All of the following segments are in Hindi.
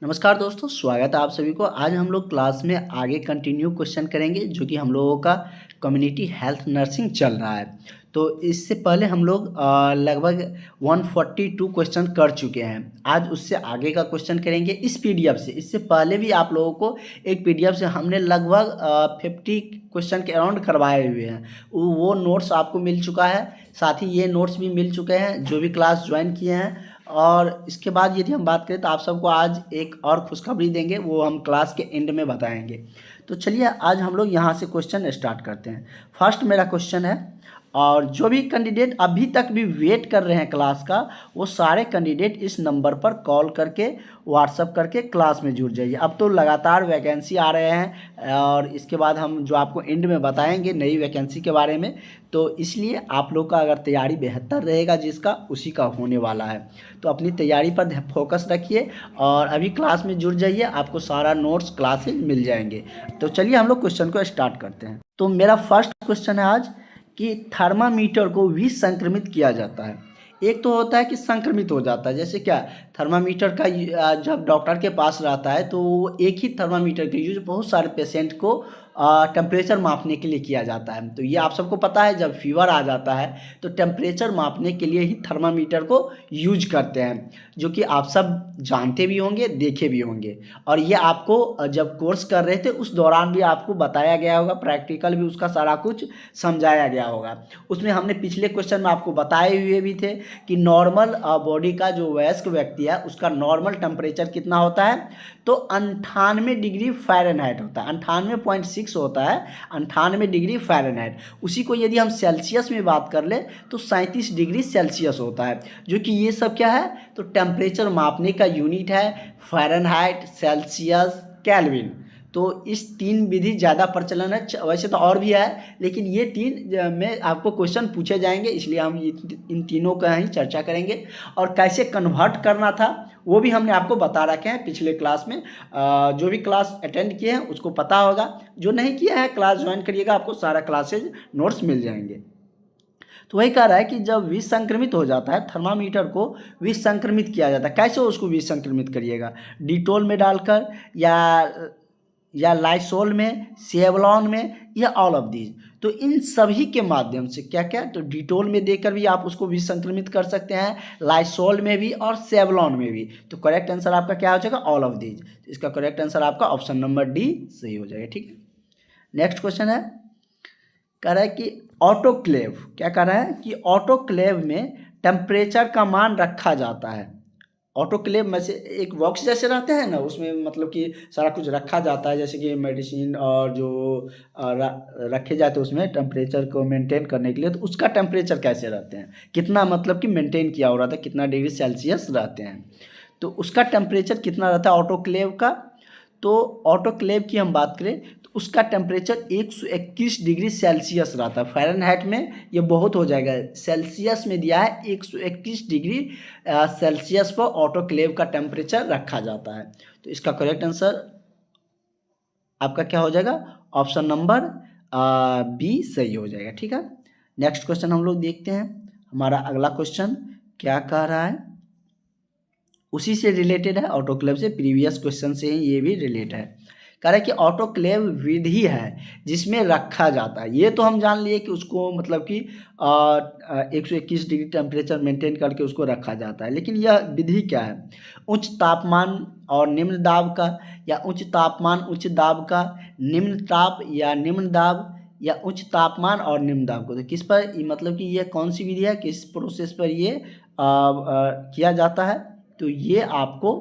नमस्कार दोस्तों, स्वागत है आप सभी को। आज हम लोग क्लास में आगे कंटिन्यू क्वेश्चन करेंगे जो कि हम लोगों का कम्युनिटी हेल्थ नर्सिंग चल रहा है। तो इससे पहले हम लोग लगभग 142 क्वेश्चन कर चुके हैं। आज उससे आगे का क्वेश्चन करेंगे इस पीडीएफ से। इससे पहले भी आप लोगों को एक पीडीएफ से हमने लगभग 50 क्वेश्चन के अराउंड करवाए हुए हैं। वो नोट्स आपको मिल चुका है, साथ ही ये नोट्स भी मिल चुके हैं जो भी क्लास ज्वाइन किए हैं। और इसके बाद यदि हम बात करें तो आप सबको आज एक और खुशखबरी देंगे, वो हम क्लास के एंड में बताएंगे। तो चलिए आज हम लोग यहाँ से क्वेश्चन स्टार्ट करते हैं। फर्स्ट मेरा क्वेश्चन है, और जो भी कैंडिडेट अभी तक भी वेट कर रहे हैं क्लास का, वो सारे कैंडिडेट इस नंबर पर कॉल करके व्हाट्सअप करके क्लास में जुड़ जाइए। अब तो लगातार वैकेंसी आ रहे हैं और इसके बाद हम जो आपको एंड में बताएंगे नई वैकेंसी के बारे में। तो इसलिए आप लोग का अगर तैयारी बेहतर रहेगा, जिसका उसी का होने वाला है। तो अपनी तैयारी पर फोकस रखिए और अभी क्लास में जुड़ जाइए, आपको सारा नोट्स क्लासेज मिल जाएंगे। तो चलिए हम लोग क्वेश्चन को स्टार्ट करते हैं। तो मेरा फर्स्ट क्वेश्चन है आज कि थर्मामीटर को विसंक्रमित किया जाता है। एक तो होता है कि संक्रमित हो जाता है, जैसे क्या थर्मामीटर का जब डॉक्टर के पास रहता है तो वो एक ही थर्मामीटर का यूज बहुत सारे पेशेंट को टेम्परेचर मापने के लिए किया जाता है। तो ये आप सबको पता है, जब फीवर आ जाता है तो टेम्परेचर मापने के लिए ही थर्मामीटर को यूज करते हैं, जो कि आप सब जानते भी होंगे, देखे भी होंगे। और ये आपको जब कोर्स कर रहे थे उस दौरान भी आपको बताया गया होगा, प्रैक्टिकल भी उसका सारा कुछ समझाया गया होगा। उसमें हमने पिछले क्वेश्चन में आपको बताए हुए भी थे कि नॉर्मल बॉडी का जो वयस्क व्यक्ति है उसका नॉर्मल टेम्परेचर कितना होता है, तो 98 डिग्री फ़ारेनहाइट होता है। 98.6 होता है, 98 डिग्री फ़ारेनहाइट। उसी को यदि हम सेल्सियस में बात कर ले तो 37 डिग्री सेल्सियस होता है। जो कि ये सब क्या है, तो टेम्परेचर मापने का यूनिट है फ़ारेनहाइट, सेल्सियस, केल्विन। तो इस तीन विधि ज़्यादा प्रचलन है, वैसे तो और भी है लेकिन ये तीन में आपको क्वेश्चन पूछे जाएंगे, इसलिए हम इन तीनों का ही चर्चा करेंगे। और कैसे कन्वर्ट करना था वो भी हमने आपको बता रखे हैं पिछले क्लास में। जो भी क्लास अटेंड किए हैं उसको पता होगा, जो नहीं किया है क्लास ज्वाइन करिएगा, आपको सारा क्लासेज नोट्स मिल जाएंगे। तो वही कह रहा है कि जब विसंक्रमित हो जाता है, थर्मामीटर को विसंक्रमित किया जाता है। कैसे उसको विसंक्रमित करिएगा, डिटोल में डालकर या लाइसोल में, सेवलॉन में, या ऑल ऑफ दीज। तो इन सभी के माध्यम से क्या क्या, तो डिटोल में देकर भी आप उसको विसंक्रमित कर सकते हैं, लाइसोल में भी और सेवलॉन में भी। तो करेक्ट आंसर आपका क्या हो जाएगा, ऑल ऑफ दीज। इसका करेक्ट आंसर आपका ऑप्शन नंबर डी सही हो जाएगा। ठीक है, नेक्स्ट क्वेश्चन है, कह रहा है कि ऑटोक्लेव, क्या कह रहा है कि ऑटोक्लेव में टेम्परेचर का मान रखा जाता है। ऑटोक्लेव में से एक बॉक्स जैसे रहते हैं ना, उसमें मतलब कि सारा कुछ रखा जाता है, जैसे कि मेडिसिन और जो रखे जाते हैं उसमें टेम्परेचर को मेंटेन करने के लिए। तो उसका टेम्परेचर कैसे रहते हैं, कितना मतलब कि मेंटेन किया हो रहा था, कितना डिग्री सेल्सियस रहते हैं, तो उसका टेम्परेचर कितना रहता है ऑटोक्लेव का। तो ऑटोक्लेव की हम बात करें तो उसका टेम्परेचर 121 डिग्री सेल्सियस रहता है। फ़ारेनहाइट में ये बहुत हो जाएगा, सेल्सियस में दिया है 121 डिग्री सेल्सियस पर ऑटोक्लेव का टेम्परेचर रखा जाता है। तो इसका करेक्ट आंसर आपका क्या हो जाएगा, ऑप्शन नंबर बी सही हो जाएगा। ठीक है, नेक्स्ट क्वेश्चन हम लोग देखते हैं। हमारा अगला क्वेश्चन क्या कह रहा है, उसी से रिलेटेड है, ऑटोक्लेव से, प्रीवियस क्वेश्चन से ही ये भी रिलेट है। कह रहा है कि ऑटोक्लेव विधि है जिसमें रखा जाता है। ये तो हम जान लिए कि उसको मतलब कि 121 डिग्री टेम्परेचर मेंटेन करके उसको रखा जाता है, लेकिन यह विधि क्या है, उच्च तापमान और निम्न दाब का, या उच्च तापमान उच्च दाब का, निम्न ताप या निम्न दाब, या उच्च तापमान और निम्न दाब को। तो किस पर मतलब कि ये कौन सी विधि है, किस प्रोसेस पर ये किया जाता है, तो ये आपको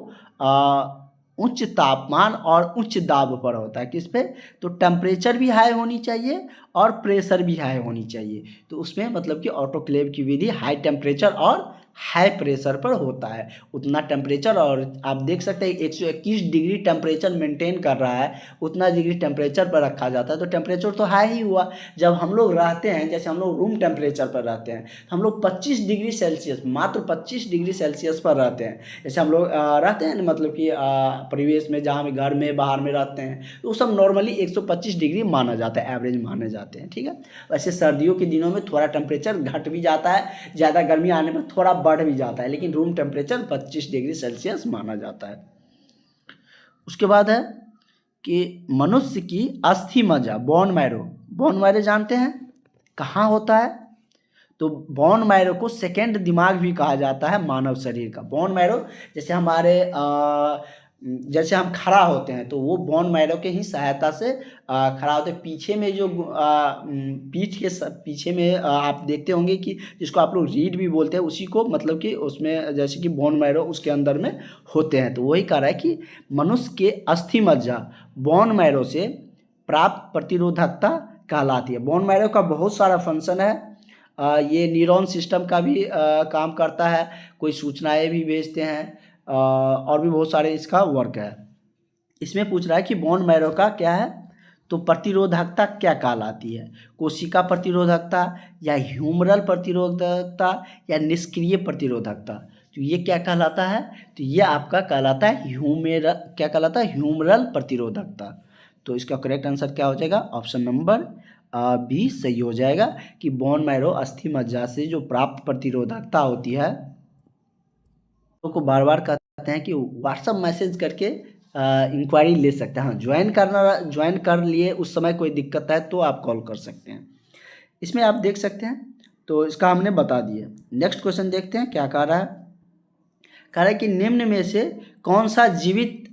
उच्च तापमान और उच्च दाब पर होता है। किस पे, तो टेम्परेचर भी हाई होनी चाहिए और प्रेशर भी हाई होनी चाहिए। तो उसमें मतलब कि ऑटोक्लेव की विधि हाई टेम्परेचर और हाई प्रेशर पर होता है। उतना टेम्परेचर, और आप देख सकते हैं 121 डिग्री टेम्परेचर मेंटेन कर रहा है, उतना डिग्री टेम्परेचर पर रखा जाता है। तो टेम्परेचर तो हाई ही हुआ। जब हम लोग रहते हैं, जैसे हम लोग रूम टेम्परेचर पर रहते हैं, हम लोग 25 डिग्री सेल्सियस, मात्र 25 डिग्री सेल्सियस पर रहते हैं। जैसे हम लोग रहते हैं मतलब कि परिवेश में, जहाँ भी घर में बाहर में रहते हैं, तो वो सब नॉर्मली 125 डिग्री माना जाता है, एवरेज माने जाते हैं। ठीक है, वैसे सर्दियों के दिनों में थोड़ा टेम्परेचर घट भी जाता है, ज़्यादा गर्मी आने पर थोड़ा बढ़ भी जाता है, लेकिन रूम टेम्परेचर 25 डिग्री सेल्सियस माना जाता है। उसके बाद है कि मनुष्य की अस्थि मज्जा बोन मैरो, बोन मैरो जानते हैं कहाँ होता है? तो बोन मैरो को सेकेंड दिमाग भी कहा जाता है मानव शरीर का। बोन मैरो जैसे हमारे जैसे हम खड़ा होते हैं तो वो बोन मैरो के ही सहायता से खड़ा होते हैं। पीछे में जो पीठ के पीछे में आप देखते होंगे कि जिसको आप लोग रीढ़ भी बोलते हैं, उसी को मतलब कि उसमें जैसे कि बोन मैरो उसके अंदर में होते हैं। तो वही कह रहा है कि मनुष्य के अस्थि मज्जा बोन मैरो से प्राप्त प्रतिरोधकता कहलाती है। बोन मैरो का बहुत सारा फंक्शन है। ये न्यूरॉन सिस्टम का भी काम करता है, कोई सूचनाएं भी भेजते हैं, और भी बहुत सारे इसका वर्क है। इसमें पूछ रहा है कि बोन मैरो का क्या है, तो प्रतिरोधकता क्या कहलाती है? कोशिका प्रतिरोधकता या ह्यूमरल प्रतिरोधकता या निष्क्रिय प्रतिरोधकता? तो ये क्या कहलाता है? तो ये आपका कहलाता है क्या कहलाता है? ह्यूमरल प्रतिरोधकता। तो इसका करेक्ट आंसर क्या हो जाएगा? ऑप्शन नंबर बी सही हो जाएगा कि बोन मैरो अस्थि मज्जा से जो प्राप्त प्रतिरोधकता होती है को बार बार कहते हैं कि व्हाट्सअप मैसेज करके इंक्वायरी ले सकते हैं। हाँ, ज्वाइन कर लिए उस समय कोई दिक्कत है तो आप कॉल कर सकते हैं। इसमें आप देख सकते हैं, तो इसका हमने बता दिया। नेक्स्ट क्वेश्चन देखते हैं क्या कह रहा है। कह रहा है कि निम्न में से कौन सा जीवित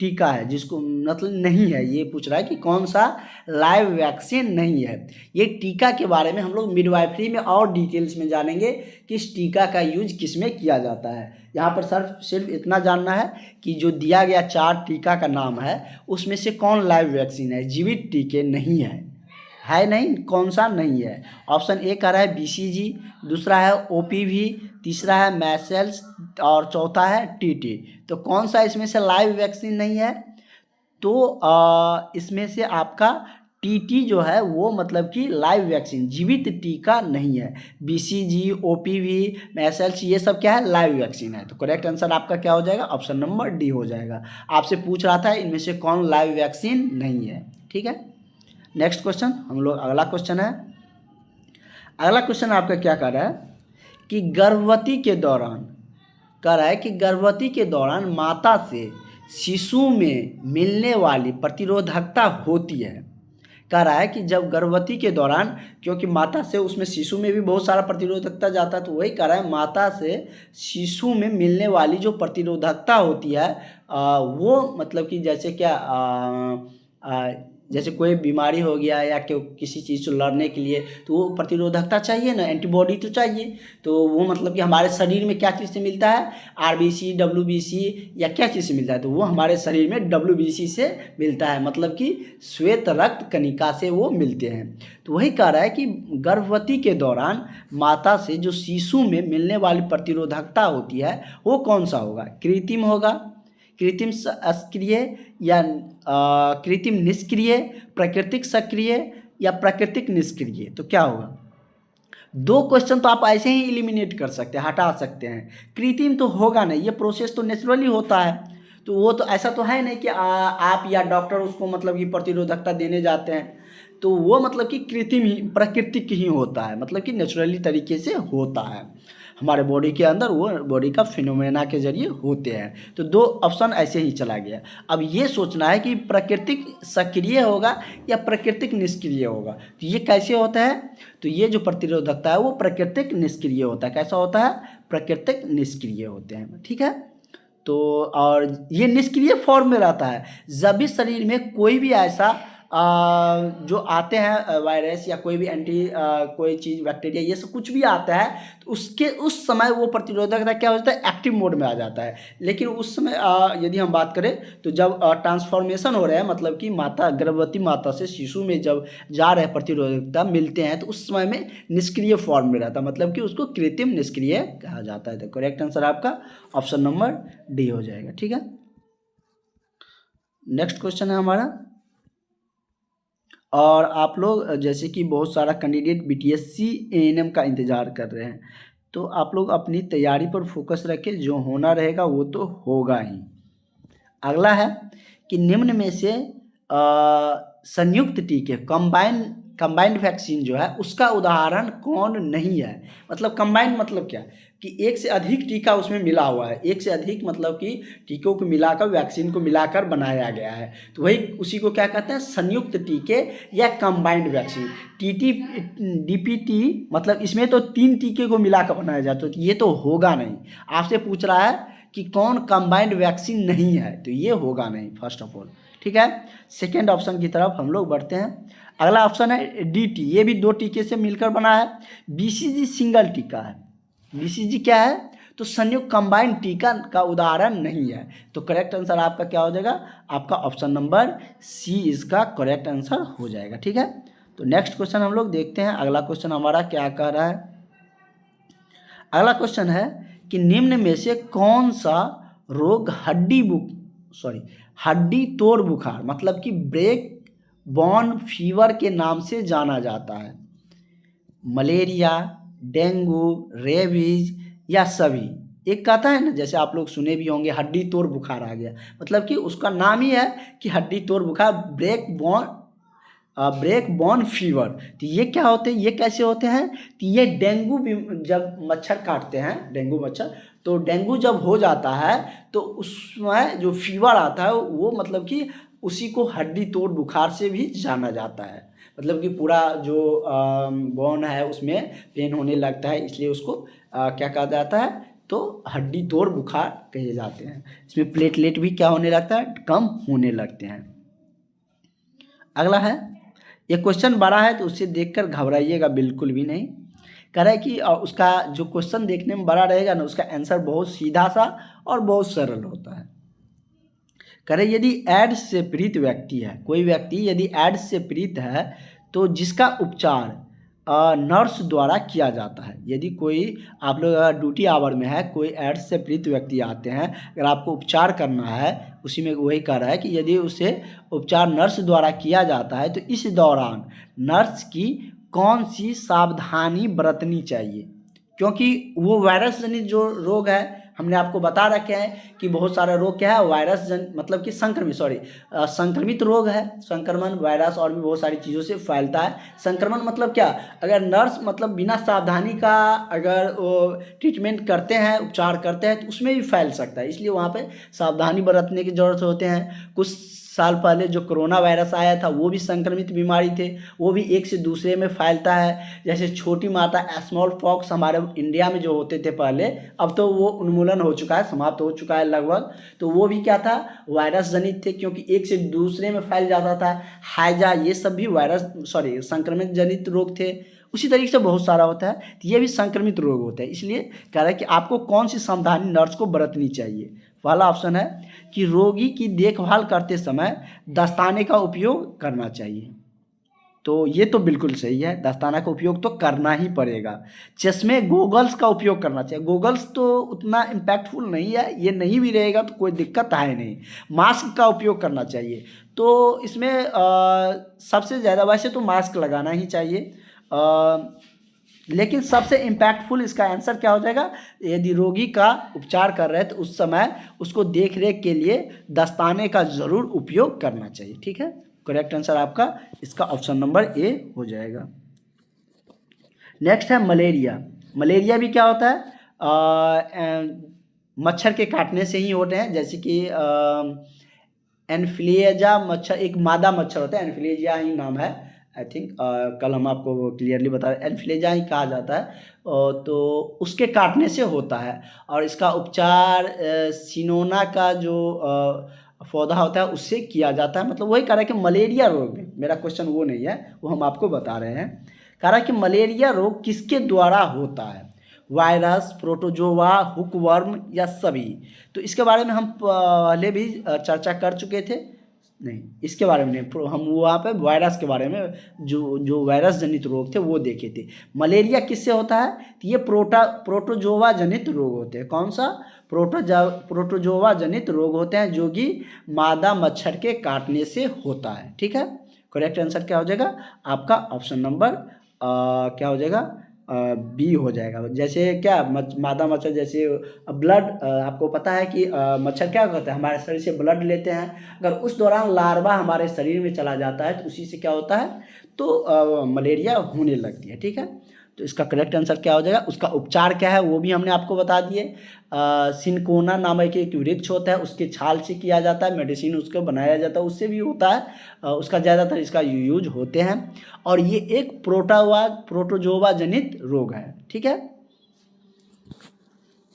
टीका है जिसको मतलब नहीं है, ये पूछ रहा है कि कौन सा लाइव वैक्सीन नहीं है। ये टीका के बारे में हम लोग मिडवाइफरी में और डिटेल्स में जानेंगे कि इस टीका का यूज किस में किया जाता है। यहाँ पर सिर्फ इतना जानना है कि जो दिया गया 4 टीका का नाम है उसमें से कौन लाइव वैक्सीन है, जीवित टीके नहीं है नहीं, कौन सा नहीं है? ऑप्शन ए कह रहा है BCG, दूसरा है OPV, तीसरा है मैसेल्स और चौथा है TT। तो कौन सा इसमें से लाइव वैक्सीन नहीं है? तो इसमें से आपका TT जो है वो मतलब कि लाइव वैक्सीन जीवित टीका नहीं है। BCG, OPV, मैसेल्स ये सब क्या है? लाइव वैक्सीन है। तो करेक्ट आंसर आपका क्या हो जाएगा? ऑप्शन नंबर डी हो जाएगा। आपसे पूछ रहा था इनमें से कौन लाइव वैक्सीन नहीं है। ठीक है, नेक्स्ट क्वेश्चन हम लोग अगला क्वेश्चन है। अगला क्वेश्चन आपका क्या कर रहा है कि गर्भवती के दौरान, कह रहा है कि गर्भवती के दौरान माता से शिशु में मिलने वाली प्रतिरोधकता होती है। कह रहा है कि जब गर्भवती के दौरान, क्योंकि माता से उसमें शिशु में भी बहुत सारा प्रतिरोधकता जाता है, तो वही कह रहा है माता से शिशु में मिलने वाली जो प्रतिरोधकता होती है वो मतलब कि जैसे क्या जैसे कोई बीमारी हो गया या किसी चीज़ से लड़ने के लिए तो वो प्रतिरोधकता चाहिए ना, एंटीबॉडी तो चाहिए। तो वो मतलब कि हमारे शरीर में क्या चीज़ से मिलता है? RBC, WBC या क्या चीज़ से मिलता है? तो वो हमारे शरीर में WBC से मिलता है, मतलब कि श्वेत रक्त कणिका से वो मिलते हैं। तो वही कह रहा है कि गर्भवती के दौरान माता से जो शिशु में मिलने वाली प्रतिरोधकता होती है वो कौन सा होगा? कृत्रिम होगा, कृत्रिम सक्रिय या कृत्रिम निष्क्रिय, प्राकृतिक सक्रिय या प्राकृतिक निष्क्रिय? तो क्या होगा? 2 क्वेश्चन तो आप ऐसे ही एलिमिनेट कर सकते हैं, हटा सकते हैं। कृत्रिम तो होगा नहीं, ये प्रोसेस तो नेचुरली होता है, तो वो तो ऐसा तो है नहीं कि आप या डॉक्टर उसको मतलब कि प्रतिरोधकता देने जाते हैं। तो वो मतलब कि कृत्रिम ही, प्राकृतिक ही होता है, मतलब कि नेचुरली तरीके से होता है हमारे बॉडी के अंदर, वो बॉडी का फिनोमेना के जरिए होते हैं। तो 2 ऑप्शन ऐसे ही चला गया। अब ये सोचना है कि प्राकृतिक सक्रिय होगा या प्राकृतिक निष्क्रिय होगा। तो ये कैसे होता है? तो ये जो प्रतिरोधकता है वो प्राकृतिक निष्क्रिय होता है। कैसा होता है? प्राकृतिक निष्क्रिय होते हैं। ठीक है, तो और ये निष्क्रिय फॉर्म में रहता है जब भी शरीर में कोई भी ऐसा जो आते हैं वायरस या कोई भी कोई चीज़, बैक्टीरिया, ये सब कुछ भी आता है, तो उसके उस समय वो प्रतिरोधकता क्या हो जाता है? एक्टिव मोड में आ जाता है। लेकिन उस समय यदि हम बात करें तो जब ट्रांसफॉर्मेशन हो रहा है, मतलब कि गर्भवती माता से शिशु में जब जा रहे प्रतिरोधकता मिलते हैं, तो उस समय में निष्क्रिय फॉर्म में रहता है, मतलब कि उसको कृत्रिम निष्क्रिय कहा जाता है। तो करेक्ट आंसर आपका ऑप्शन नंबर डी हो जाएगा। ठीक है, नेक्स्ट क्वेश्चन है हमारा। और आप लोग जैसे कि बहुत सारा कैंडिडेट BTSC ANM का इंतज़ार कर रहे हैं, तो आप लोग अपनी तैयारी पर फोकस रखें, जो होना रहेगा वो तो होगा ही। अगला है कि निम्न में से संयुक्त टीके, कंबाइंड वैक्सीन जो है उसका उदाहरण कौन नहीं है? मतलब कंबाइंड मतलब क्या? कि एक से अधिक टीका उसमें मिला हुआ है, एक से अधिक मतलब कि टीकों को मिलाकर, वैक्सीन को मिलाकर बनाया गया है, तो वही उसी को क्या कहते हैं, संयुक्त टीके या कंबाइंड वैक्सीन। टीटी डीपीटी मतलब इसमें तो 3 टीके को मिलाकर बनाया जाता है, तो ये तो होगा नहीं। आपसे पूछ रहा है कि कौन कंबाइंड वैक्सीन नहीं है, तो ये होगा नहीं फर्स्ट ऑफ ऑल, ठीक है। सेकेंड ऑप्शन की तरफ हम लोग बढ़ते हैं। अगला ऑप्शन है डीटी, ये भी 2 टीके से मिलकर बना है। बीसीजी सिंगल टीका है। बीसीजी क्या है, तो संयुक्त कंबाइंड टीका का उदाहरण नहीं है। तो करेक्ट आंसर आपका क्या हो जाएगा, आपका ऑप्शन नंबर सी इसका करेक्ट आंसर हो जाएगा, ठीक है। तो नेक्स्ट क्वेश्चन हम लोग देखते हैं, अगला क्वेश्चन हमारा क्या कह रहा है। अगला क्वेश्चन है कि निम्न में से कौन सा रोग हड्डी तोड़ बुखार मतलब कि ब्रेक बॉर्न फीवर के नाम से जाना जाता है। मलेरिया, डेंगू, रेबीज या सभी। एक कहता है ना, जैसे आप लोग सुने भी होंगे, हड्डी तोड़ बुखार आ गया, मतलब कि उसका नाम ही है कि हड्डी तोड़ बुखार, ब्रेक बॉर्न फीवर। तो ये क्या होते हैं, ये कैसे होते हैं, तो ये डेंगू जब मच्छर काटते हैं, डेंगू मच्छर, तो डेंगू जब हो जाता है तो उसमें जो फीवर आता है वो मतलब कि उसी को हड्डी तोड़ बुखार से भी जाना जाता है। मतलब कि पूरा जो बोन है उसमें पेन होने लगता है, इसलिए उसको क्या कहा जाता है, तो हड्डी तोड़ बुखार कहे जाते हैं। इसमें प्लेटलेट भी क्या होने लगता है, कम होने लगते हैं। अगला है, ये क्वेश्चन बड़ा है तो उससे देखकर घबराइएगा बिल्कुल भी नहीं। कह रहा है कि उसका जो क्वेश्चन देखने में बड़ा रहेगा ना, उसका आंसर बहुत सीधा सा और बहुत सरल होता है। कह रहे यदि एड्स से पीड़ित व्यक्ति है, कोई व्यक्ति यदि एड्स से पीड़ित है तो जिसका उपचार नर्स द्वारा किया जाता है। यदि कोई आप लोग ड्यूटी आवर में है, कोई एड्स से पीड़ित व्यक्ति आते हैं, अगर आपको उपचार करना है, उसी में वही कह रहा है कि यदि उसे उपचार नर्स द्वारा किया जाता है तो इस दौरान नर्स की कौन सी सावधानी बरतनी चाहिए, क्योंकि वो वायरस जनित जो रोग है, हमने आपको बता रखे हैं कि बहुत सारे रोग क्या है, वायरस मतलब कि संक्रमित रोग है। संक्रमण वायरस और भी बहुत सारी चीज़ों से फैलता है। संक्रमण मतलब क्या, अगर नर्स मतलब बिना सावधानी का अगर वो ट्रीटमेंट करते हैं, उपचार करते हैं, तो उसमें भी फैल सकता है, इसलिए वहाँ पे सावधानी बरतने की ज़रूरत होते हैं। कुछ साल पहले जो कोरोना वायरस आया था वो भी संक्रमित बीमारी थे, वो भी एक से दूसरे में फैलता है। जैसे छोटी माता स्मॉल पॉक्स हमारे इंडिया में जो होते थे पहले, अब तो वो उन्मूलन हो चुका है, समाप्त हो चुका है लगभग। तो वो भी क्या था, वायरस जनित थे, क्योंकि एक से दूसरे में फैल जाता था। हैजा, ये सब भी संक्रमित जनित रोग थे। उसी तरीके से बहुत सारा होता है, तो ये भी संक्रमित रोग होता है। इसलिए कह रहा है कि आपको कौन सी सावधानी नर्स को बरतनी चाहिए। पहला ऑप्शन है कि रोगी की देखभाल करते समय दस्ताने का उपयोग करना चाहिए। तो ये तो बिल्कुल सही है, दस्ताना का उपयोग तो करना ही पड़ेगा। चश्मे गोगल्स का उपयोग करना चाहिए। गोगल्स तो उतना इम्पैक्टफुल नहीं है, ये नहीं भी रहेगा तो कोई दिक्कत है नहीं। मास्क का उपयोग करना चाहिए। तो इसमें सबसे ज़्यादा वैसे तो मास्क लगाना ही चाहिए, लेकिन सबसे इम्पैक्टफुल इसका आंसर क्या हो जाएगा, यदि रोगी का उपचार कर रहे हैं तो उस समय उसको देख रेख के लिए दस्ताने का ज़रूर उपयोग करना चाहिए, ठीक है। करेक्ट आंसर आपका इसका ऑप्शन नंबर ए हो जाएगा। नेक्स्ट है मलेरिया। मलेरिया भी क्या होता है, मच्छर के काटने से ही होते हैं। जैसे कि एन्फ्लुएंजा मच्छर, एक मादा मच्छर होता है, एन्फ्लुएंजा ही नाम है आई थिंक, कल हम आपको क्लियरली बता रहे, एन्फ्लुएंजा ही कहा जाता है। तो उसके काटने से होता है, और इसका उपचार सिनोना का जो पौधा होता है उससे किया जाता है। मतलब वही कह रहा है कि मलेरिया रोग में, मेरा क्वेश्चन वो नहीं है, वो हम आपको बता रहे हैं। कह रहा है कि मलेरिया रोग किसके द्वारा होता है, वायरस, प्रोटोजोआ, हुकवर्म या सभी। तो इसके बारे में हम पहले भी चर्चा कर चुके थे, नहीं इसके बारे में नहीं, हम वहाँ पे वायरस के बारे में जो वायरस जनित रोग थे वो देखे थे। मलेरिया किससे होता है, तो ये प्रोटोजोआ जनित रोग होते हैं। कौन सा, प्रोटोजोआ जनित रोग होते हैं, जो कि मादा मच्छर के काटने से होता है, ठीक है। करेक्ट आंसर क्या हो जाएगा आपका ऑप्शन नंबर क्या हो जाएगा, बी हो जाएगा। जैसे क्या मादा मच्छर, जैसे ब्लड, आपको पता है कि मच्छर क्या करता है, हमारे शरीर से ब्लड लेते हैं। अगर उस दौरान लार्वा हमारे शरीर में चला जाता है तो उसी से क्या होता है, तो मलेरिया होने लगती है, ठीक है। तो इसका करेक्ट आंसर क्या हो जाएगा? उसका उपचार क्या है वो भी हमने आपको बता दिए। सिनकोना नामक एक वृक्ष होता है, उसके छाल से किया जाता है, मेडिसिन उसको बनाया जाता है, उससे भी होता है, उसका ज़्यादातर इसका यूज होते हैं। और ये एक प्रोटोजोआ जनित रोग है। ठीक है,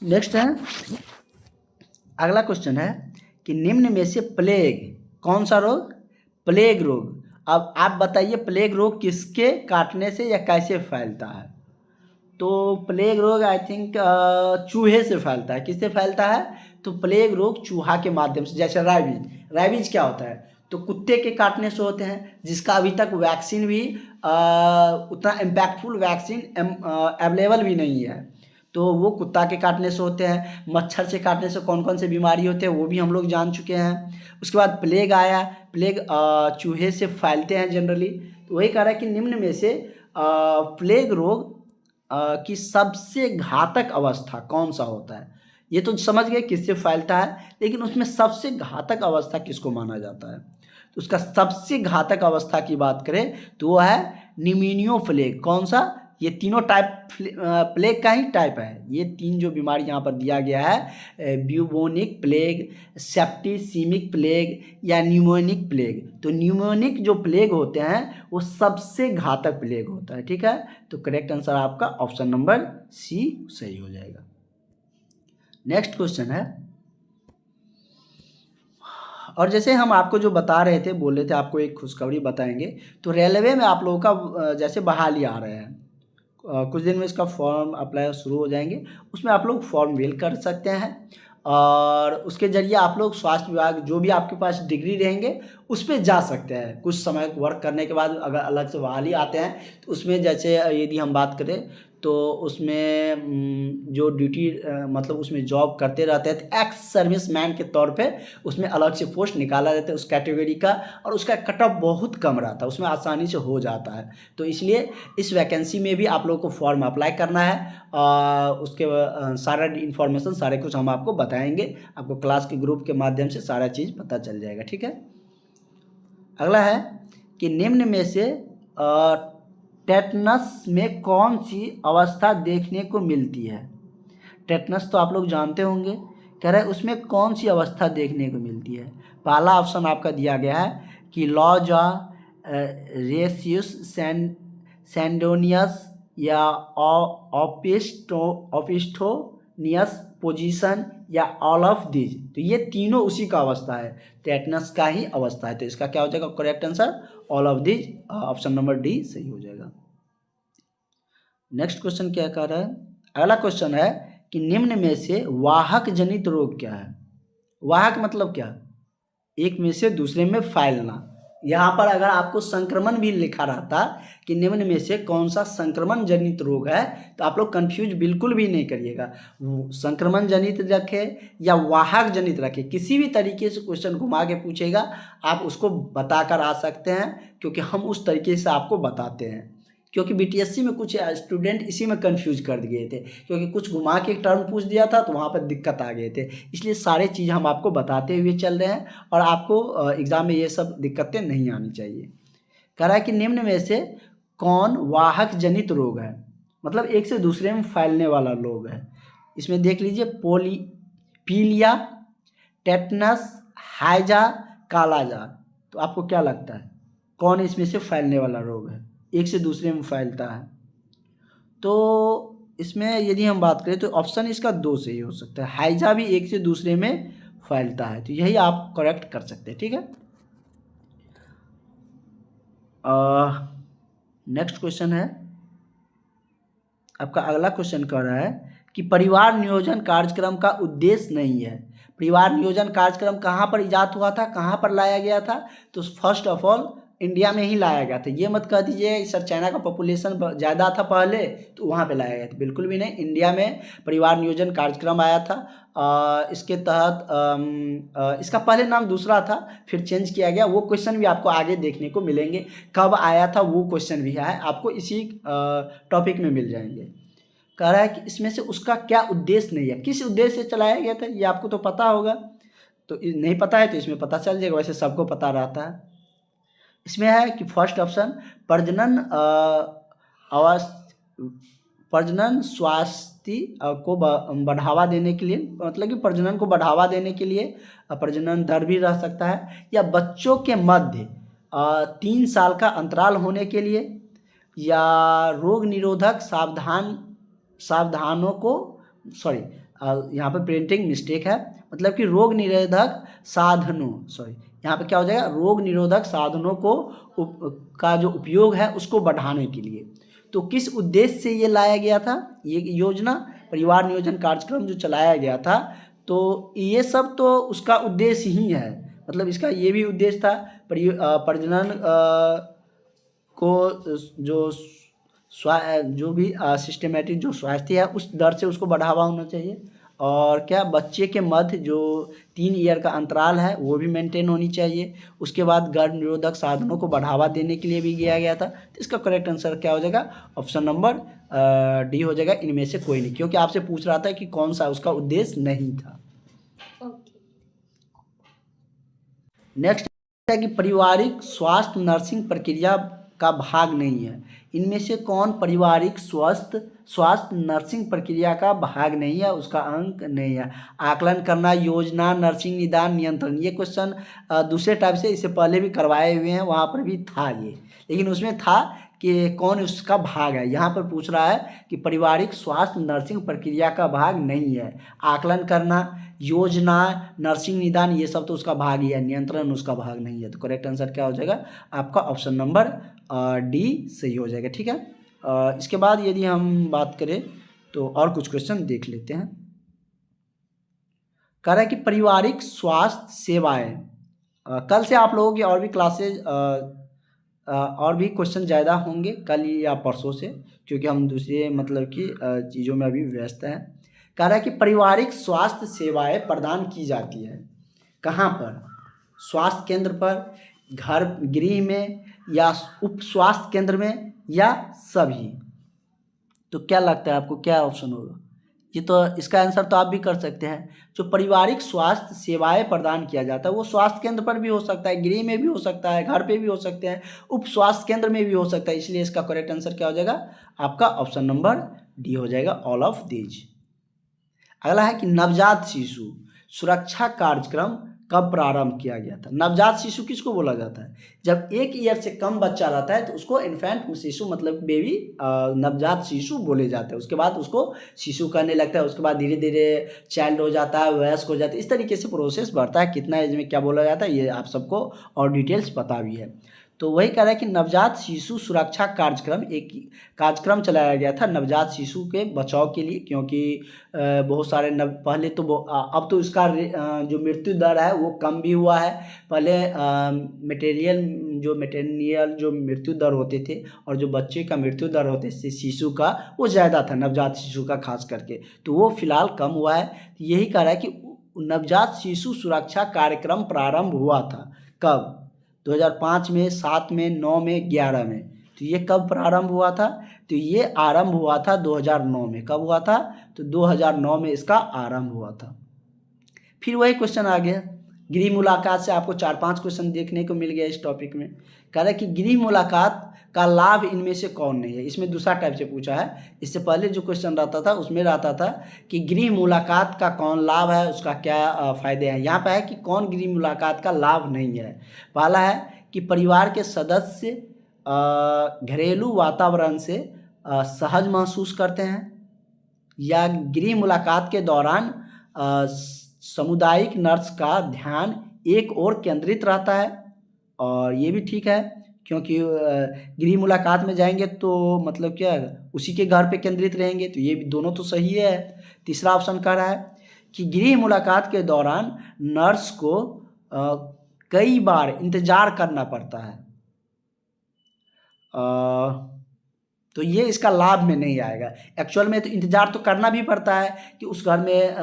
नेक्स्ट है, अगला क्वेश्चन है कि निम्न में से प्लेग, कौन सा रोग? प्लेग रोग। अब आप बताइए प्लेग रोग किसके काटने से या कैसे फैलता है? तो प्लेग रोग आई थिंक चूहे से फैलता है। किससे फैलता है? तो प्लेग रोग चूहा के माध्यम से। जैसे राइबिज, राइबिज क्या होता है? तो कुत्ते के काटने से होते हैं, जिसका अभी तक वैक्सीन भी उतना इम्पैक्टफुल वैक्सीन अवेलेबल भी नहीं है। तो वो कुत्ता के काटने से होते हैं। मच्छर से काटने से कौन कौन से बीमारी होते हैं वो भी हम लोग जान चुके हैं। उसके बाद प्लेग आया, प्लेग चूहे से फैलते हैं जनरली। तो वही कह रहा है कि निम्न में से प्लेग रोग की सबसे घातक अवस्था कौन सा होता है? ये तो समझ गए किससे फैलता है, लेकिन उसमें सबसे घातक अवस्था किसको माना जाता है? तो उसका सबसे घातक अवस्था की बात करें तो वो है निमोनियो प्लेग। कौन सा? ये तीनों टाइप प्लेग का ही टाइप है। ये तीन जो बीमारी यहाँ पर दिया गया है, ब्यूबोनिक प्लेग, सेप्टिसिमिक प्लेग या न्यूमोनिक प्लेग। तो न्यूमोनिक जो प्लेग होते हैं वो सबसे घातक प्लेग होता है। ठीक है, तो करेक्ट आंसर आपका ऑप्शन नंबर सी सही हो जाएगा। नेक्स्ट क्वेश्चन है, और जैसे हम आपको जो बता रहे थे, बोल रहे थे आपको एक खुशखबरी बताएंगे। तो रेलवे में आप लोगों का जैसे बहाली आ रहे हैं, कुछ दिन में इसका फॉर्म अप्लाई शुरू हो जाएंगे। उसमें आप लोग फॉर्म फिल कर सकते हैं और उसके ज़रिए आप लोग स्वास्थ्य विभाग जो भी आपके पास डिग्री रहेंगे उस पर जा सकते हैं। कुछ समय वर्क करने के बाद अगर अलग से बहाली आते हैं तो उसमें जैसे यदि हम बात करें तो उसमें जो ड्यूटी मतलब उसमें जॉब करते रहते हैं तो एक्स सर्विस मैन के तौर पे उसमें अलग से पोस्ट निकाला जाता है उस कैटेगरी का, और उसका कट ऑफ बहुत कम रहता है, उसमें आसानी से हो जाता है। तो इसलिए इस वैकेंसी में भी आप लोगों को फॉर्म अप्लाई करना है। उसके सारा इन्फॉर्मेशन सारे कुछ हम आपको बताएंगे, आपको क्लास के ग्रुप के माध्यम से सारा चीज़ पता चल जाएगा। ठीक है, अगला है कि निम्न में से टेटनस में कौन सी अवस्था देखने को मिलती है? टेटनस तो आप लोग जानते होंगे, कह रहे हैं उसमें कौन सी अवस्था देखने को मिलती है? पहला ऑप्शन आपका दिया गया है कि लॉजा रेसियस सैंडोनियस या ऑपिस्टोनियस पोजीशन या ऑल ऑफ दीज। तो ये तीनों उसी का अवस्था है, टेटनस का ही अवस्था है। तो इसका क्या हो जाएगा correct answer? All of these, option number D सही हो जाएगा। नेक्स्ट क्वेश्चन क्या कह रहा है? अगला क्वेश्चन है कि निम्न में से वाहक जनित रोग क्या है? वाहक मतलब क्या? एक में से दूसरे में फैलना। यहाँ पर अगर आपको संक्रमण भी लिखा रहता कि निम्न में से कौन सा संक्रमण जनित रोग है तो आप लोग कंफ्यूज बिल्कुल भी नहीं करिएगा। संक्रमण जनित रखे या वाहक जनित रखे, किसी भी तरीके से क्वेश्चन घुमा के पूछेगा आप उसको बताकर आ सकते हैं, क्योंकि हम उस तरीके से आपको बताते हैं। क्योंकि बीटीएससी में कुछ स्टूडेंट इसी में कंफ्यूज कर गए थे, क्योंकि कुछ घुमा के एक टर्म पूछ दिया था तो वहाँ पर दिक्कत आ गए थे। इसलिए सारे चीज़ हम आपको बताते हुए चल रहे हैं और आपको एग्ज़ाम में ये सब दिक्कतें नहीं आनी चाहिए। कह रहा है कि निम्न में से कौन वाहक जनित रोग है, मतलब एक से दूसरे में फैलने वाला रोग है? इसमें देख लीजिए, पीलिया, टेटनस, हैजा, कालाजार। तो आपको क्या लगता है कौन इसमें से फैलने वाला रोग है, एक से दूसरे में फैलता है? तो इसमें यदि हम बात करें तो ऑप्शन इसका दो सही हो सकता है, हैजा भी एक से दूसरे में फैलता है। तो यही आप करेक्ट कर सकते हैं। ठीक है, नेक्स्ट क्वेश्चन है आपका। अगला क्वेश्चन कह रहा है कि परिवार नियोजन कार्यक्रम का उद्देश्य नहीं है। परिवार नियोजन कार्यक्रम कहाँ पर इजाद हुआ था, कहाँ पर लाया गया था? तो फर्स्ट ऑफ ऑल इंडिया में ही लाया गया था। ये मत कह दीजिए सर चाइना का पॉपुलेशन ज़्यादा था पहले तो वहाँ पे लाया गया था, बिल्कुल भी नहीं। इंडिया में परिवार नियोजन कार्यक्रम आया था। इसके तहत इसका पहले नाम दूसरा था, फिर चेंज किया गया। वो क्वेश्चन भी आपको आगे देखने को मिलेंगे, कब आया था वो क्वेश्चन भी है आपको इसी टॉपिक में मिल जाएंगे। कह रहा है कि इसमें से उसका क्या उद्देश्य नहीं है, किस उद्देश्य से चलाया गया था ये आपको तो पता होगा, तो नहीं पता है तो इसमें पता चल जाएगा, वैसे सबको पता रहता है। इसमें है कि फर्स्ट ऑप्शन प्रजनन प्रजनन स्वास्थ्य को बढ़ावा देने के लिए, मतलब कि प्रजनन को बढ़ावा देने के लिए प्रजनन दर भी रह सकता है, या बच्चों के मध्य 3 साल का अंतराल होने के लिए, या रोग निरोधक सावधानों को यहाँ पे प्रिंटिंग मिस्टेक है, मतलब कि रोग निरोधक साधनों यहाँ पे क्या हो जाएगा, रोग निरोधक साधनों को का जो उपयोग है उसको बढ़ाने के लिए। तो किस उद्देश्य से ये लाया गया था, ये योजना परिवार नियोजन कार्यक्रम जो चलाया गया था, तो ये सब तो उसका उद्देश्य ही है, मतलब इसका ये भी उद्देश्य था प्रजनन को जो भी सिस्टमेटिक जो स्वास्थ्य है उस दर से उसको बढ़ावा होना चाहिए, और क्या बच्चे के मध्य जो 3 ईयर का अंतराल है वो भी मेंटेन होनी चाहिए। उसके बाद गर्भ निरोधक साधनों को बढ़ावा देने के लिए भी किया गया था। तो इसका करेक्ट आंसर क्या हो जाएगा, ऑप्शन नंबर डी हो जाएगा, इनमें से कोई नहीं, क्योंकि आपसे पूछ रहा था कि कौन सा उसका उद्देश्य नहीं था। नेक्स्ट है कि पारिवारिक स्वास्थ्य नर्सिंग प्रक्रिया का भाग नहीं है। इनमें से कौन पारिवारिक स्वास्थ्य नर्सिंग प्रक्रिया का भाग नहीं है, उसका अंक नहीं है। आकलन करना, योजना, नर्सिंग निदान, नियंत्रण, ये क्वेश्चन दूसरे टाइप से इससे पहले भी करवाए हुए हैं, वहाँ पर भी था ये, लेकिन उसमें था कि कौन उसका भाग है। यहाँ पर पूछ रहा है कि पारिवारिक स्वास्थ्य नर्सिंग प्रक्रिया का भाग नहीं है। आकलन करना, योजना, नर्सिंग निदान, ये सब तो उसका भाग ही है, नियंत्रण उसका भाग नहीं है। तो करेक्ट आंसर क्या हो जाएगा आपका, ऑप्शन नंबर डी सही हो जाएगा। ठीक है, इसके बाद यदि हम बात करें तो और कुछ क्वेश्चन देख लेते हैं। कह रहा है कि पारिवारिक स्वास्थ्य सेवाएं, कल से आप लोगों की और भी क्लासेज और भी क्वेश्चन ज़्यादा होंगे कल या परसों से, क्योंकि हम दूसरे मतलब कि चीज़ों में अभी व्यस्त हैं। कह रहा है कि पारिवारिक स्वास्थ्य सेवाएं प्रदान की जाती है कहाँ पर, स्वास्थ्य केंद्र पर, घर गृह में, या उप स्वास्थ्य केंद्र में, या सभी। तो क्या लगता है आपको क्या ऑप्शन होगा, ये तो इसका आंसर तो आप भी कर सकते हैं। जो पारिवारिक स्वास्थ्य सेवाएं प्रदान किया जाता है वो स्वास्थ्य केंद्र पर भी हो सकता है, गृह में भी हो सकता है, घर पे भी हो सकते हैं, उप स्वास्थ्य केंद्र में भी हो सकता है, इसलिए इसका करेक्ट आंसर क्या हो जाएगा आपका, ऑप्शन नंबर डी हो जाएगा, ऑल ऑफ दीज। अगला है कि नवजात शिशु सुरक्षा कार्यक्रम कब प्रारंभ किया गया था। नवजात शिशु किसको बोला जाता है, जब 1 ईयर से कम बच्चा रहता है तो उसको इन्फेंट शिशु मतलब बेबी नवजात शिशु बोले जाते हैं। उसके बाद उसको शिशु कहने लगता है, उसके बाद धीरे धीरे चाइल्ड हो जाता है, वयस्क हो जाता है, इस तरीके से प्रोसेस बढ़ता है। कितना एज में क्या बोला जाता है ये आप सबको और डिटेल्स पता भी है। तो वही कह रहा है कि नवजात शिशु सुरक्षा कार्यक्रम एक कार्यक्रम चलाया गया था नवजात शिशु के बचाव के लिए, क्योंकि बहुत सारे पहले तो अब तो इसका जो मृत्यु दर है वो कम भी हुआ है। पहले मेटेरियल जो मृत्यु दर होते थे और जो बच्चे का मृत्यु दर होते थे शिशु का वो ज़्यादा था, नवजात शिशु का खास करके, तो वो फिलहाल कम हुआ है। यही कह रहा है कि नवजात शिशु सुरक्षा कार्यक्रम प्रारंभ हुआ था कब, 2005 में, 7 में, 9 में, 11 में। तो ये कब प्रारंभ हुआ था, तो ये आरंभ हुआ था 2009 में। कब हुआ था, तो 2009 में इसका आरंभ हुआ था। फिर वही क्वेश्चन आ गया, गृह मुलाकात से आपको 4-5 क्वेश्चन देखने को मिल गया इस टॉपिक में। कह रहा है कि गृह मुलाकात का लाभ इनमें से कौन नहीं है, इसमें दूसरा टाइप से पूछा है। इससे पहले जो क्वेश्चन रहता था उसमें रहता था कि गृह मुलाकात का कौन लाभ है, उसका क्या फ़ायदे हैं। यहाँ पे है कि कौन गृह मुलाकात का लाभ नहीं है। पहला है कि परिवार के सदस्य घरेलू वातावरण से सहज महसूस करते हैं, या गृह मुलाकात के दौरान सामुदायिक नर्स का ध्यान एक ओर केंद्रित रहता है। और ये भी ठीक है, क्योंकि गृह मुलाकात में जाएंगे तो मतलब क्या उसी के घर पे केंद्रित रहेंगे, तो ये भी दोनों तो सही है। तीसरा ऑप्शन कह रहा है कि गृह मुलाकात के दौरान नर्स को कई बार इंतज़ार करना पड़ता है, तो ये इसका लाभ में नहीं आएगा। एक्चुअल में तो इंतज़ार तो करना भी पड़ता है कि उस घर में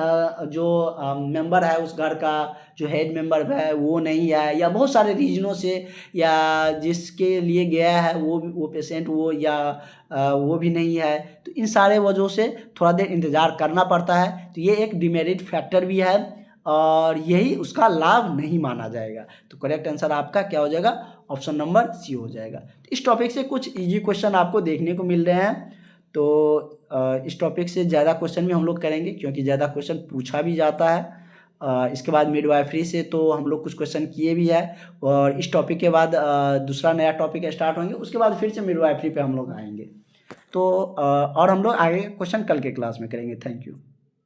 जो मेंबर है, उस घर का जो हेड मेंबर है वो नहीं है, या बहुत सारे रीजनों से, या जिसके लिए गया है वो पेशेंट वो भी नहीं है, तो इन सारे वजहों से थोड़ा देर इंतज़ार करना पड़ता है। तो ये एक डिमेरिट फैक्टर भी है और यही उसका लाभ नहीं माना जाएगा। तो करेक्ट आंसर आपका क्या हो जाएगा, ऑप्शन नंबर सी हो जाएगा। इस टॉपिक से कुछ इजी क्वेश्चन आपको देखने को मिल रहे हैं, तो इस टॉपिक से ज़्यादा क्वेश्चन भी हम लोग करेंगे, क्योंकि ज़्यादा क्वेश्चन पूछा भी जाता है। इसके बाद मिडवाइफरी से तो हम लोग कुछ क्वेश्चन किए भी है, और इस टॉपिक के बाद दूसरा नया टॉपिक स्टार्ट होंगे, उसके बाद फिर से मिडवाइफरी पे हम लोग आएंगे। तो और हम लोग आगे क्वेश्चन कल के क्लास में करेंगे। Thank you.